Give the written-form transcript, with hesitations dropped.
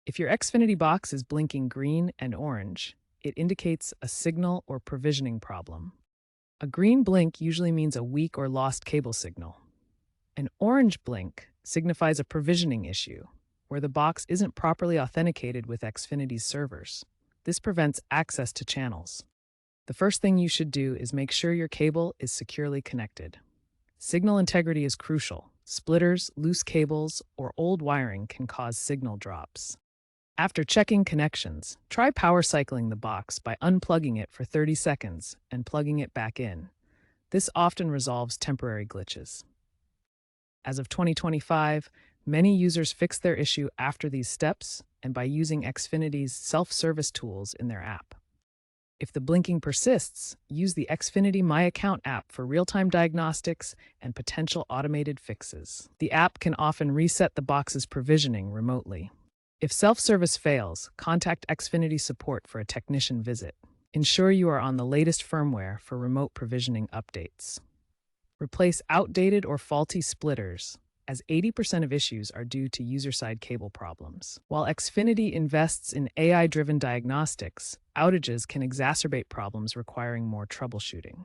If your Xfinity box is blinking green and orange, it indicates a signal or provisioning problem. A green blink usually means a weak or lost cable signal. An orange blink signifies a provisioning issue, where the box isn't properly authenticated with Xfinity's servers. This prevents access to channels. The first thing you should do is make sure your cable is securely connected. Signal integrity is crucial. Splitters, loose cables, or old wiring can cause signal drops. After checking connections, try power cycling the box by unplugging it for 30 seconds and plugging it back in. This often resolves temporary glitches. As of 2025, many users fix their issue after these steps and by using Xfinity's self-service tools in their app. If the blinking persists, use the Xfinity My Account app for real-time diagnostics and potential automated fixes. The app can often reset the box's provisioning remotely. If self-service fails, contact Xfinity support for a technician visit. Ensure you are on the latest firmware for remote provisioning updates. Replace outdated or faulty splitters, as 80% of issues are due to user-side cable problems. While Xfinity invests in AI-driven diagnostics, outages can exacerbate problems requiring more troubleshooting.